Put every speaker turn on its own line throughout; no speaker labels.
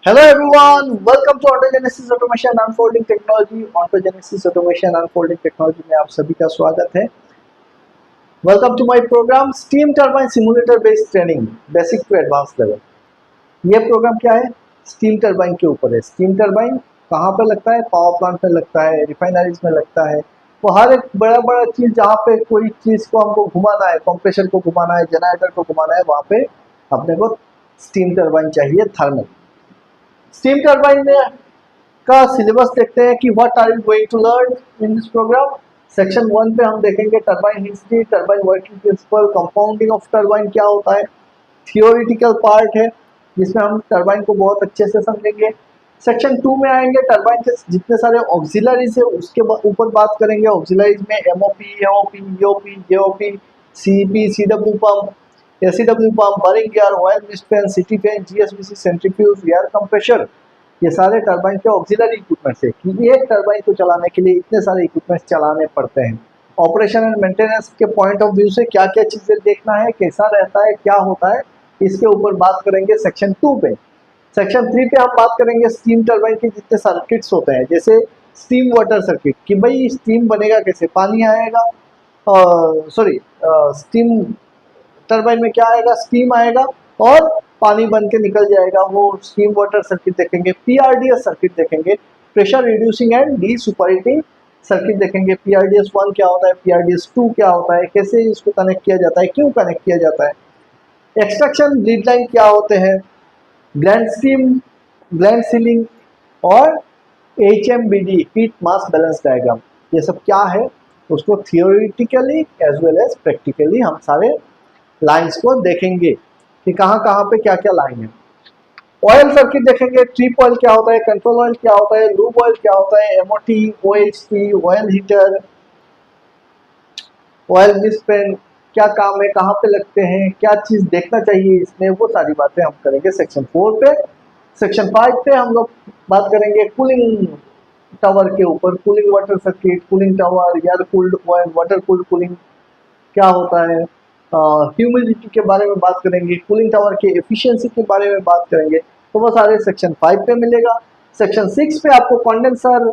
Hello everyone, welcome to Ontogenesis Automation Unfolding Technology. Ontogenesis Automation Unfolding Technology में आप सभी का स्वागत है. Welcome to my program Steam Turbine Simulator Based Training Basic to Advanced Level. ये programme क्या है? स्टीम टरबाइन के ऊपर है. स्टीम टरबाइन कहाँ पर लगता है? पावर प्लांट में लगता है, रिफाइनरीज में लगता है. वो हर एक बड़ा बड़ा चीज़ जहाँ पे कोई चीज़ को हमको घुमाना है, कंप्रेसर को घुमाना है, जनरेटर को घुमाना है, वहाँ पे अपने को स्टीम टरबाइन चाहिए, थर्मल. स्टीम टरबाइन का सिलेबस देखते हैं कि what are you going to learn in this program. Section 1 पे हम देखेंगे turbine history, turbine working principle, compounding of turbine क्या होता है, थियोरिटिकल पार्ट है जिसमें हम टरबाइन को बहुत अच्छे से समझेंगे. सेक्शन 2 में आएंगे टरबाइन के जितने सारे ऑक्सिलरीज है उसके ऊपर बात करेंगे. ऑक्सिलरीज में MOP, AOP, EOP, JOP, CP, CW pump, ACW pump, barring gear, oil mist fan, CT fan, GSBC, centrifuge, air compressor, ये सारे टरबाइन के ऑक्सिलरी इक्विपमेंट्स है कि एक टरबाइन को चलाने के लिए इतने सारे इक्विपमेंट्स चलाने पड़ते हैं. ऑपरेशन एंड मेंटेनेंस के पॉइंट ऑफ व्यू से क्या क्या चीज़ें देखना है, कैसा रहता है, क्या होता है, इसके ऊपर बात करेंगे सेक्शन 2 पे. सेक्शन 3 पे हम बात करेंगे स्टीम टरबाइन के जितने सर्किट्स होते हैं, जैसे स्टीम वाटर सर्किट कि भाई स्टीम बनेगा कैसे, पानी आएगा, सॉरी स्टीम टरबाइन में क्या आएगा, स्टीम आएगा और पानी बन के निकल जाएगा, वो स्टीम वाटर सर्किट देखेंगे. पीआरडीएस सर्किट देखेंगे, प्रेशर रिड्यूसिंग एंड डीसुपरहीटिंग सर्किट देखेंगे. पीआरडीएस 1 क्या होता है, पीआरडीएस 2 क्या होता है, कैसे इसको कनेक्ट किया जाता है, क्यों कनेक्ट किया जाता है, एक्सट्रैक्शन लीड लाइन क्या होते हैं, ग्लैंड स्टीम, ग्लैंड सीलिंग और HMBD heat mass balance diagram, ये सब क्या है उसको theoretically as well as practically हम सारे लाइंस को देखेंगे कि कहाँ कहाँ पे क्या क्या लाइन है. ऑयल सर्किट देखेंगे, ट्रिप ऑयल क्या होता है, कंट्रोल ऑयल क्या होता है, लूब ऑयल क्या होता है, MOT, OHT, oil heater, oil mist fan क्या काम है, कहाँ पे लगते हैं, क्या चीज़ देखना चाहिए इसमें, वो सारी बातें हम करेंगे सेक्शन 4 पे. सेक्शन 5 पे हम लोग बात करेंगे कूलिंग टावर के ऊपर, cooling water circuit, cooling tower, air cooled oil, water cooled cooling क्या होता है, ह्यूमिडिटी के बारे में बात करेंगे, कूलिंग टावर के एफिशिएंसी के बारे में बात करेंगे. तो वो सारे सेक्शन 5 पे मिलेगा. सेक्शन 6 पे आपको कंडेंसर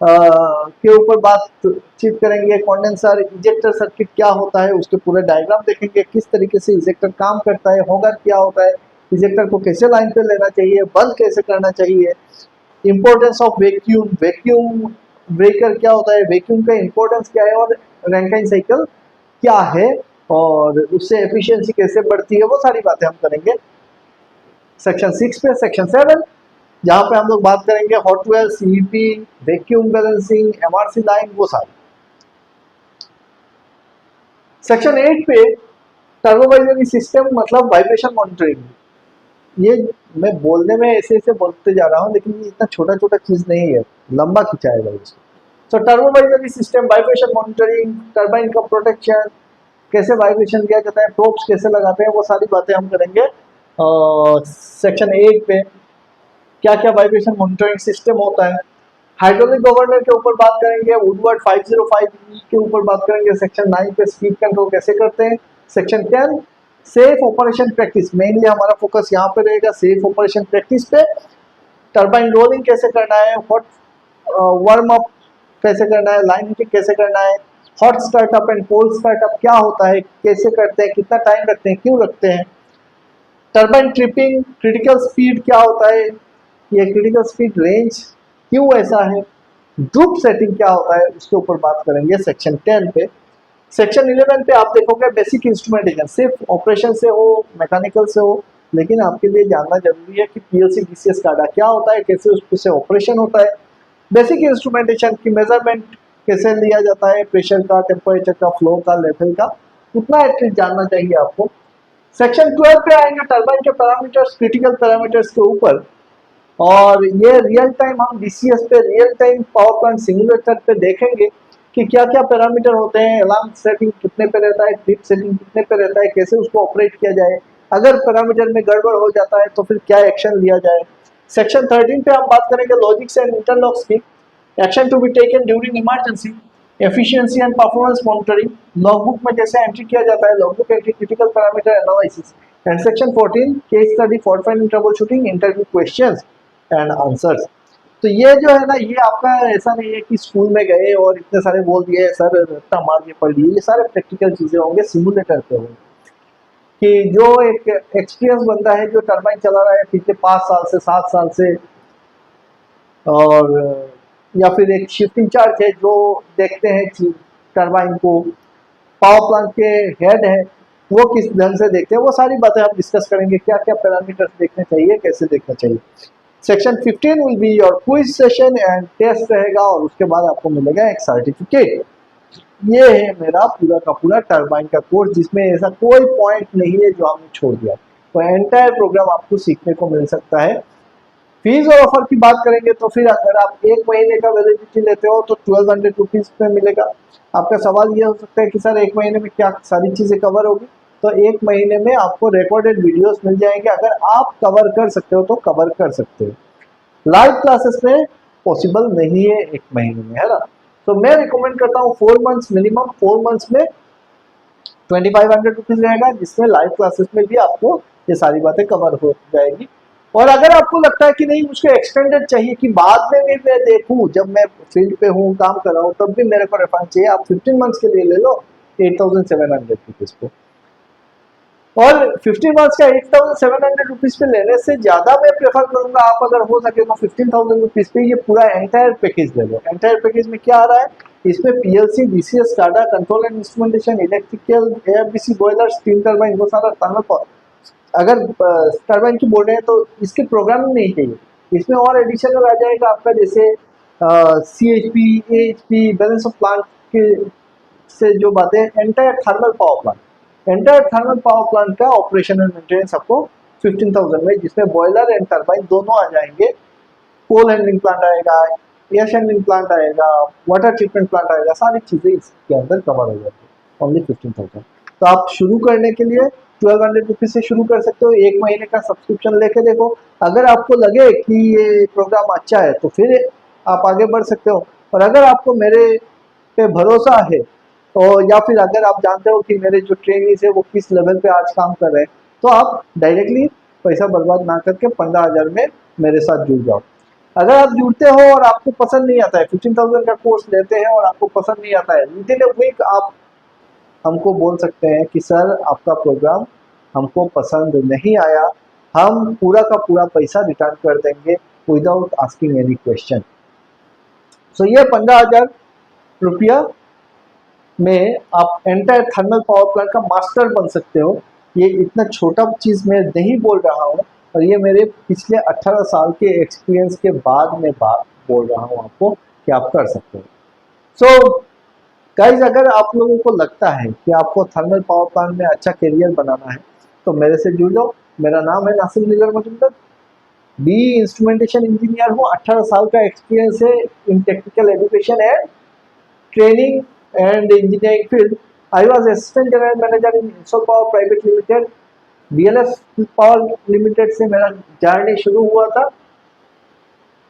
के ऊपर बातचीत करेंगे. कंडेंसर इजेक्टर सर्किट क्या होता है उसके पूरे डायग्राम देखेंगे, किस तरीके से इजेक्टर काम करता है, होगर क्या होता है, इजेक्टर को कैसे लाइन पे लेना चाहिए, बंद कैसे करना चाहिए, importance of vacuum, vacuum breaker क्या होता है, वैक्यूम का इंपॉर्टेंस क्या है, और रैंकाइन साइकिल क्या है और उससे एफिशिएंसी कैसे बढ़ती है, वो सारी बातें हम करेंगे सेक्शन 6 पे. सेक्शन 7 जहाँ पे हम लोग बात करेंगे hot well, CEP, vacuum balancing, MRC line, वो सारी. सेक्शन 8 पे टर्बोवाइजरी सिस्टम मतलब वाइब्रेशन मॉनिटरिंग. ये मैं बोलने में ऐसे ऐसे बोलते जा रहा हूँ लेकिन ये इतना छोटा छोटा चीज़ नहीं है, लंबा खिंचाएगा इसको. तो टर्बोवाइजरी सिस्टम, वाइब्रेशन मॉनिटरिंग, टर्बाइन का प्रोटेक्शन, कैसे वाइब्रेशन दिया जाता है, प्रोब्स कैसे लगाते हैं, वो सारी बातें हम करेंगे सेक्शन 8 पे. क्या क्या वाइब्रेशन मॉनिटरिंग सिस्टम होता है, हाइड्रोलिक गवर्नर के ऊपर बात करेंगे, वुडवर्ड 505 के ऊपर बात करेंगे. सेक्शन 9 पे स्पीड कंट्रोल कैसे करते हैं. Section 10 safe operation practice, mainly हमारा फोकस यहाँ पे रहेगा सेफ ऑपरेशन प्रैक्टिस पे. टरबाइन रोलिंग कैसे करना है, हॉट वार्म अप कैसे करना है, लाइन हीटिंग कैसे करना है, hot startup and cold startup क्या होता है, कैसे करते हैं, कितना टाइम रखते हैं, क्यों रखते हैं, टरबाइन ट्रिपिंग, क्रिटिकल स्पीड क्या होता है, ये क्रिटिकल स्पीड रेंज क्यों ऐसा है, ड्रूप सेटिंग क्या होता है, उसके ऊपर बात करेंगे सेक्शन 10 पे. सेक्शन 11 पे आप देखोगे बेसिक इंस्ट्रूमेंटेशन, सिर्फ ऑपरेशन से हो, मैकेनिकल से हो, लेकिन आपके लिए जानना जरूरी है कि पीएलसी बीसीएस स्काडा क्या होता है, कैसे उससे ऑपरेशन होता है, बेसिक इंस्ट्रूमेंटेशन की मेजरमेंट कैसे लिया जाता है, प्रेशर का, टेम्परेचर का, फ्लो का, लेवल का, उतना एटलीस्ट जानना चाहिए आपको. सेक्शन 12 पे आएंगे टरबाइन के पैरामीटर्स, क्रिटिकल पैरामीटर्स के ऊपर, और ये रियल टाइम हम डीसीएस पे, real time power plant simulator पे देखेंगे कि क्या क्या पैरामीटर होते हैं, अलार्म सेटिंग कितने पे रहता है, ट्रिप सेटिंग कितने पे रहता है, कैसे उसको ऑपरेट किया जाए, अगर पैरामीटर में गड़बड़ हो जाता है तो फिर क्या एक्शन लिया जाए. सेक्शन 13 पे हम बात करेंगे लॉजिक्स एंड इंटरलॉक्स की, action to be taken during emergency, efficiency and performance monitoring, logbook में कैसे एंट्री किया जाता है, logbook entry, critical parameter analysis. And section 14 case study, fault finding, trouble shooting, interview questions. And answers. तो ये जो है ना, ये आपका ऐसा नहीं है कि स्कूल में गए और इतने सारे बोल दिए सर रट्टा मार के पढ़ लिए, ये सारे प्रैक्टिकल चीजें होंगे, सिमुलेटर पे होंगे कि जो एक एक्सपीरियंस बनता है जो टरबाइन चला रहा है पिछले 5 साल से 7 साल से, और या फिर एक शिफ्ट इंचार्ज है जो देखते हैं टरबाइन को, पावर प्लांट के हेड है वो किस ढंग से देखते हैं, वो सारी बातें हम डिस्कस करेंगे, क्या क्या पैरामीटर्स देखने चाहिए, कैसे देखना चाहिए। Section 15 will be your quiz session and test रहेगा, और उसके बाद आपको मिलेगा एक सर्टिफिकेट। ये है मेरा पूरा का पूरा टरबाइन का कोर्स, जिसमें ऐसा कोई पॉइंट नहीं है जो हमने छोड़ दिया, तो एंटायर प्रोग्राम आपको सीखने को मिल सकता है। फीस और ऑफर की बात करेंगे तो फिर अगर आप 1 महीने का वैलिडिटी लेते हो तो 1200 रुपीज में मिलेगा। आपका सवाल ये हो सकता है कि सर 1 महीने में क्या सारी चीजें कवर होगी, तो 1 महीने में आपको रिकॉर्डेड वीडियोस मिल जाएंगे, अगर आप कवर कर सकते हो तो कवर कर सकते हो। लाइव क्लासेस में पॉसिबल नहीं है 1 महीने में, है ना। तो मैं रिकमेंड करता हूँ 4 मंथ्स, मिनिमम 4 मंथ्स में 2500 रुपीज रहेगा, जिसमें लाइव क्लासेस में भी आपको ये सारी बातें कवर हो जाएगी। और अगर आपको लगता है कि नहीं मुझको एक्सटेंडेड चाहिए, कि बाद में भी मैं देखूं, जब मैं फील्ड पे हूँ काम कर रहा हूँ तब भी मेरे को रेफरेंस चाहिए, आप 15 मंथ्स के लिए ले लो 8700 रुपीज को। और 15 मंथ्स का 8700 रुपीज पे लेने से ज्यादा मैं प्रेफर करूंगा, आप अगर हो सके तो 15,000 रुपीज पे ये पूरा एंटायर पैकेज ले लो। एंटायर पैकेज में क्या आ रहा है, इसमें PLC, DCS, SCADA, control and instrumentation, electrical, AFDC, boiler, steam turbine, वो सारा टर्नर। अगर टरबाइन की बोल रहे हैं तो इसकी प्रोग्रामिंग नहीं चाहिए, इसमें और एडिशनल आ जाएगा आपका, जैसे CHP, AHP, balance of plant के से जो बातें, entire thermal power plant, entire thermal power plant का ऑपरेशन एंड मेंटेनेंस आपको 15,000 में, जिसमें बॉयलर एंड टरबाइन दोनों आ जाएंगे, कोल हैंडलिंग प्लांट आएगा, एयर हैंडलिंग प्लांट आएगा, वाटर ट्रीटमेंट प्लांट आएगा, सारी चीजें इसके अंदर कवर हो जाती है, ओनली 15,000। तो आप शुरू करने के लिए 1200 रुपीज से शुरू कर सकते हो, 1 महीने का सब्सक्रिप्शन लेके देखो, अगर आपको लगे कि ये प्रोग्राम अच्छा है तो फिर आप आगे बढ़ सकते हो। और अगर आपको मेरे पे भरोसा है, तो या फिर अगर आप जानते हो कि मेरे जो ट्रेनिंग्स है वो किस लेवल पे आज काम कर रहे हैं, तो आप डायरेक्टली पैसा बर्बाद ना करके 15,000 में मेरे साथ जुड़ जाओ। अगर आप जुड़ते हो और आपको पसंद नहीं आता है, 15,000 का कोर्स लेते हैं और आपको पसंद नहीं आता है, विद इन ए वीक आप हमको बोल सकते हैं कि सर आपका प्रोग्राम हमको पसंद नहीं आया, हम पूरा का पूरा पैसा रिटर्न कर देंगे विदाउट आस्किंग एनी क्वेश्चन। सो ये 15,000 रुपया में आप एंटायर थर्मल पावर प्लांट का मास्टर बन सकते हो। ये इतना छोटा चीज़ मैं नहीं बोल रहा हूँ, और ये मेरे पिछले 18 साल के एक्सपीरियंस के बाद में बात बोल रहा हूँ आपको कि आप कर सकते हो। सो गाइज, अगर आप लोगों को लगता है कि आपको थर्मल पावर प्लांट में अच्छा करियर बनाना है तो मेरे से जुड़ जाओ। मेरा नाम है नासिर निगर मजुमदार, बी इंस्ट्रूमेंटेशन इंजीनियर हूँ, 18 साल का एक्सपीरियंस है इन technical education and training and engineering field. I was assistant general manager in insole power private limited, BLF power limited से मेरा जर्नी शुरू हुआ था।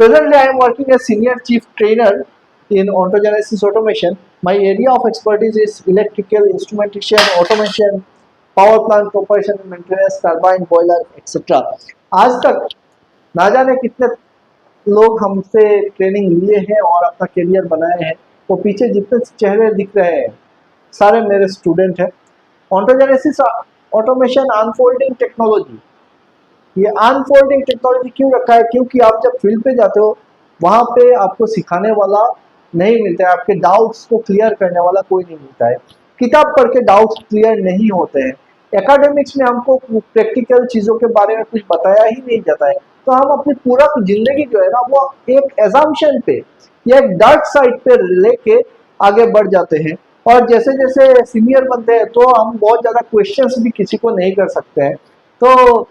Presently, I am working as senior chief trainer in Ontogenesis Automation. My area of expertise is electrical instrumentation, automation, power plant operation and maintenance, turbine, boiler, etc. आज तक ना जाने कितने लोग हमसे ट्रेनिंग लिए हैं और अपना करियर बनाए हैं, वो पीछे जितने चेहरे दिख रहे हैं सारे मेरे स्टूडेंट हैं। ऑन्टोजेनेसिस ऑटोमेशन अनफोल्डिंग टेक्नोलॉजी, ये अनफोल्डिंग टेक्नोलॉजी क्यों रखा है, क्योंकि आप जब फील्ड पे जाते हो वहां पे आपको सिखाने वाला नहीं मिलता है, आपके डाउट्स को क्लियर करने वाला कोई नहीं मिलता है, किताब पढ़ के डाउट्स क्लियर नहीं होते हैं, एकेडमिक्स में हमको प्रैक्टिकल चीज़ों के बारे में कुछ बताया ही नहीं जाता है, तो हम अपनी पूरा जिंदगी जो है ना वो एक एजम्पशन पे या एक डार्क साइड पे लेके आगे बढ़ जाते हैं, और जैसे जैसे सीनियर बनते हैं तो हम बहुत ज़्यादा क्वेश्चंस भी किसी को नहीं कर सकते हैं। तो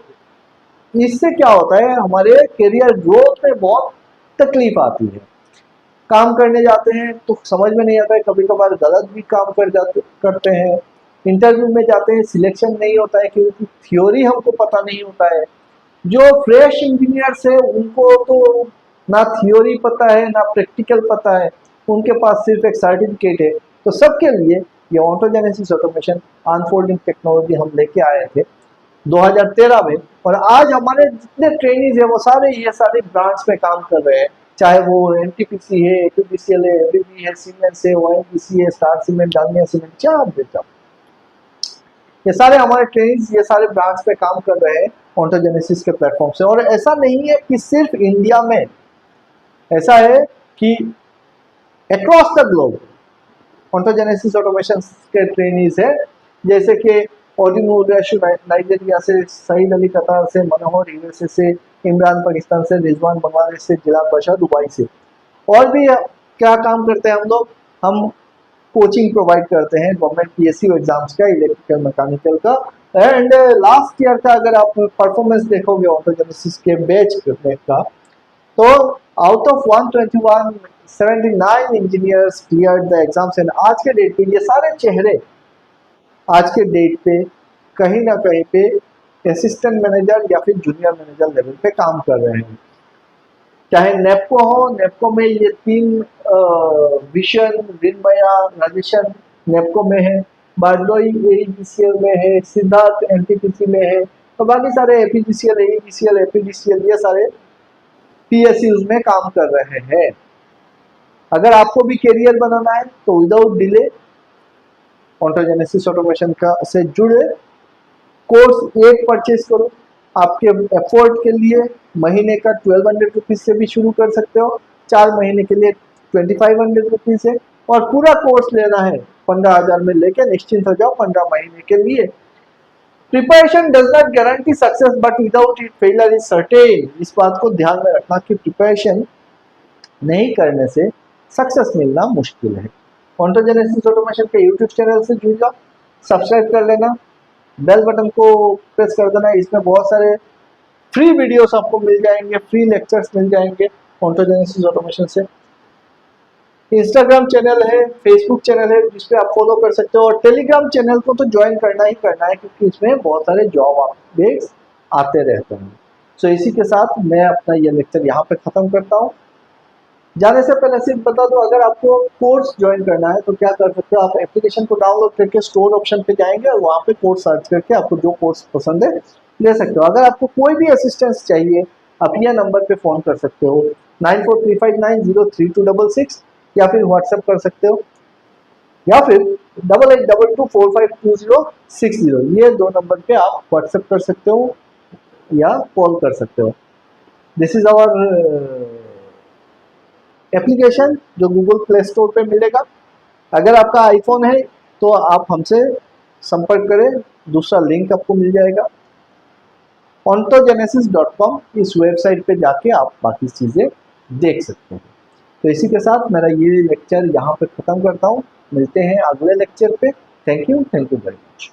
इससे क्या होता है, हमारे करियर ग्रोथ में बहुत तकलीफ आती है। काम करने जाते हैं तो समझ में नहीं आता है, कभी कभार गलत भी काम करते हैं, इंटरव्यू में जाते हैं सिलेक्शन नहीं होता है क्योंकि थ्योरी हमको पता नहीं होता है। जो फ्रेश इंजीनियर्स है उनको तो ना थ्योरी पता है ना प्रैक्टिकल पता है, उनके पास सिर्फ एक सर्टिफिकेट है। तो सबके लिए ये ऑटोजेनेसिस ऑटोमेशन अनफोल्डिंग टेक्नोलॉजी हम लेके आए थे। 2013 में। और आज हमारे जितने ट्रेनिंग है वो सारे ये सारे ब्रांड्स में काम कर रहे हैं, चाहे वो एनटीपीसी है, एपीडीसीएल है, एबीबी है, सीमेंस है, ओएनजीसी है, स्टार सीमेंट, डालमिया सीमेंट, क्या आप देता, ये सारे हमारे ट्रेनिंग्स ये सारे ब्रांड्स पे काम कर रहे हैं ऑन्टोजेनेसिस के प्लेटफॉर्म से। और ऐसा नहीं है कि सिर्फ इंडिया में, ऐसा है कि across the globe ontogenesis automation के ट्रेनिंग्स है, जैसे कि नाइजीरिया से, सईद अली कतार से, मनोहर यूएसए से, इमरान पाकिस्तान से, रिजवान बांग्लादेश से, जिलान बादशाह दुबई से। और भी क्या काम करते हैं हम लोग, हम कोचिंग प्रोवाइड करते हैं गवर्नमेंट पीएसयू एग्जाम्स का, इलेक्ट्रिकल मैकेनिकल का। एंड लास्ट ईयर का अगर आप परफॉर्मेंस देखोगे ऑटोजेनेसिस के बैच का, तो out of 121 79 engineers clear the exams. And आज के डेट पे ये सारे चेहरे आज के डेट पे कहीं ना कहीं पे असिस्टेंट मैनेजर या फिर जूनियर मैनेजर लेवल पे काम कर रहे हैं। चाहे नेपको हो, नेपको में ये 3 विशन, रिनमया, राजेशन नेपको में है, बारडोई एईपीसीएल में है, सिद्धार्थ एनटीपीसी में है, तो बाकी सारे एपीजीसीएल, एईपीसीएल, एपीडीसीएल ये सारे पीएसयूज में काम कर रहे हैं। अगर आपको भी करियर बनाना है तो विदाउट डिले ऑन्टोजेनेसिस ऑटोमेशन का से जुड़े कोर्स एक परचेज करो। आपके एफर्ट के लिए महीने का 1200 रुपीज से भी शुरू कर सकते हो, 4 महीने के लिए 2500 रुपीज है, और पूरा कोर्स लेना है 15,000 में लेके निश्चिंत हो जाओ 15 महीने के लिए। Preparation does not guarantee success but without it failure is certain. इस बात को ध्यान में रखना कि प्रिपरेशन नहीं करने से सक्सेस मिलना मुश्किल है। ऑन्टोजेनेसिस ऑटोमेशन के यूट्यूब चैनल से जुड़ जाओ, सब्सक्राइब कर लेना, बेल बटन को प्रेस कर देना। इसमें बहुत सारे फ्री वीडियोस आपको मिल जाएंगे, फ्री लेक्चर्स मिल जाएंगे ऑन्टोजेनेसिस ऑटोमेशन से। इंस्टाग्राम चैनल है, फेसबुक चैनल है जिसपे आप फॉलो कर सकते हो, और टेलीग्राम चैनल को तो ज्वाइन करना ही करना है क्योंकि इसमें बहुत सारे जॉब अपडेट्स आते रहते हैं। सो इसी के साथ मैं अपना ये लेक्चर यहाँ पे खत्म करता हूँ। जाने से पहले सिर्फ बता दो, अगर आपको कोर्स ज्वाइन करना है तो क्या कर सकते हो, आप एप्लीकेशन को डाउनलोड करके स्टोर ऑप्शन पे जाएंगे और वहाँ पे कोर्स सर्च करके आपको जो कोर्स पसंद है ले सकते हो। अगर आपको कोई भी असिस्टेंस चाहिए आप यह नंबर पे फ़ोन कर सकते हो 9435903266, या फिर व्हाट्सएप कर सकते हो, या फिर 8822452060, ये 2 नंबर पे आप व्हाट्सएप कर सकते हो या कॉल कर सकते हो। दिस इज आवर एप्लीकेशन जो गूगल प्ले स्टोर पे मिलेगा। अगर आपका आईफोन है तो आप हमसे संपर्क करें, दूसरा लिंक आपको मिल जाएगा ontogenesis.com। इस वेबसाइट पे जाके आप बाकी चीज़ें देख सकते हैं। तो इसी के साथ मेरा ये लेक्चर यहाँ पे ख़त्म करता हूँ, मिलते हैं अगले लेक्चर पे। Thank you very much.